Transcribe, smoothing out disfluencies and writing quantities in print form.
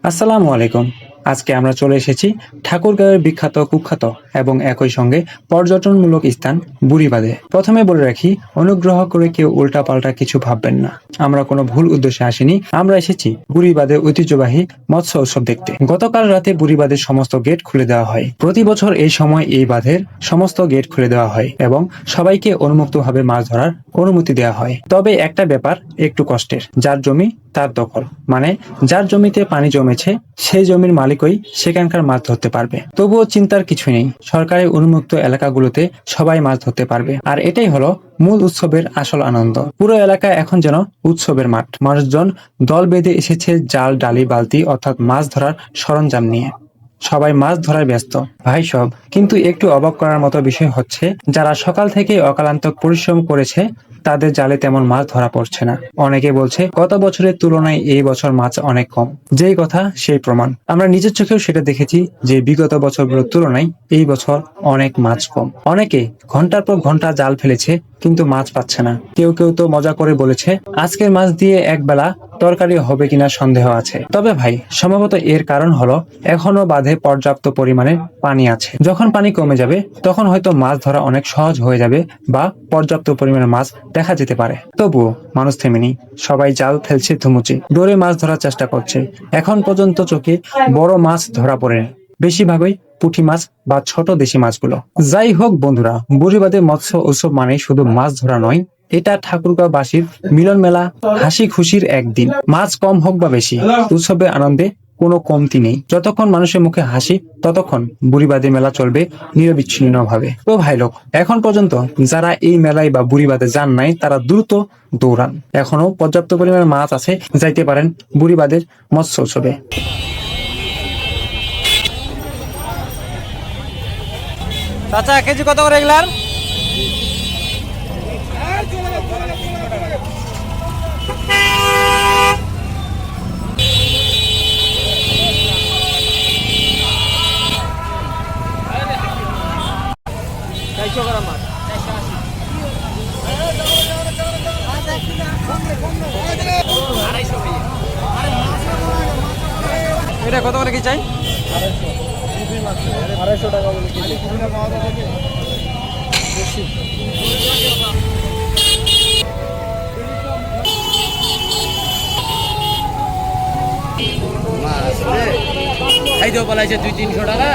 আসসালামু আলাইকুম। আজকে আমরা চলে এসেছি ঠাকুরগাঁওয়ের বিখ্যাত কুখ্যাত এবং একই সঙ্গে পর্যটনমূলক স্থান বুড়িবাঁধে। প্রথমে বলে রাখি, অনুগ্রহ করে কেউ উল্টাপাল্টা কিছু ভাববেন না। আমরা কোনো ভুল উদ্দেশ্যে আসিনি। আমরা এসেছি বুড়িবাঁধে ঐতিহ্যবাহী মৎস্য উৎসব দেখতে। গতকাল রাতে বুড়িবাঁধের সমস্ত গেট খুলে দেওয়া হয়। প্রতি বছর এই সময় এই বাঁধের সমস্ত গেট খুলে দেওয়া হয় এবং সবাইকে উন্মুক্তভাবে মাছ ধরার অনুমতি দেওয়া হয়। তবে একটা ব্যাপার একটু কষ্টের, যার জমি তার দখল, মানে যার জমিতে পানি জমেছে সেই জমির মালিকই সেখানকার মাছ ধরতে পারবে। তবুও চিন্তার কিছু নেই, সরকারি উন্মুক্ত এলাকাগুলোতে সবাই মাছ ধরতে পারবে। আর এটাই হলো মূল উৎসবের আসল আনন্দ। পুরো এলাকা এখন যেন উৎসবের মাঠ। মানুষজন দল বেঁধে এসেছে জাল, ডালি, বালতি অর্থাৎ মাছ ধরার সরঞ্জাম নিয়ে। সবাই মাছ ধরায় ব্যস্ত ভাই সব। কিন্তু একটু অবাক করার মতো বিষয় হচ্ছে, যারা সকাল থেকে অক্লান্ত পরিশ্রম করেছে তাদের জালে তেমন মাছ ধরা পড়ছে না। অনেকে বলছে গত বছরের তুলনায় এই বছর মাছ অনেক কম। যেই কথা সেই প্রমাণ। আমরা নিজের চোখেও সেটা দেখেছি যে বিগত বছরগুলোর তুলনায় এই বছর অনেক মাছ কম। অনেকে ঘন্টার পর ঘন্টা জাল ফেলেছে কিন্তু মাছ পাচ্ছে না। কেউ কেউ তো মজা করে বলেছে আজকের মাছ দিয়ে একবেলা তরকারি হবে কিনা সন্দেহ আছে। তবে ভাই, সম্ভবত এর কারণ হলো এখনো বাঁধে পর্যাপ্ত পরিমাণে পানি আছে। যখন পানি কমে যাবে তখন হয়তো মাছ ধরা অনেক সহজ হয়ে যাবে বা পর্যাপ্ত পরিমাণে মাছ দেখা যেতে পারে। তবুও মানুষ থেমেনি, সবাই জাল ফেলছে ধুমুচি, ডোরে মাছ ধরার চেষ্টা করছে। এখন পর্যন্ত চোখে বড় মাছ ধরা পড়েনি, বেশিরভাগই পুঁটি মাছ বা ছোট দেশি মাছগুলো। যাই হোক বন্ধুরা, বুড়িবাঁধে মৎস্য উৎসব মানে শুধু মাছ ধরা নয়, এটা ঠাকুরগাঁওবাসীর মিলন মেলা, হাসি খুশির একদিন। মাছ কম হোক বা বেশি, উৎসবের আনন্দে কোনো কমতি নেই। যতক্ষণ মানুষের মুখে হাসি ততক্ষণ বুড়িবাঁধে মেলা চলবে নিরবিচ্ছিন্ন ভাবে। তো ভাই লোক, এখন পর্যন্ত যারা এই মেলায় বা বুড়িবাঁধে যান নাই তারা দ্রুত দৌড়ান। এখনো পর্যাপ্ত পরিমাণে মাছ আছে, যাইতে পারেন বুড়িবাঁধের মৎস্য উৎসবে। চাচা কেজি কত করে এগুলার? এটা কত করে কি চাই? 250 টাকা বলে কেজি। খাই দেবো বলাইছে 200-300 টাকা।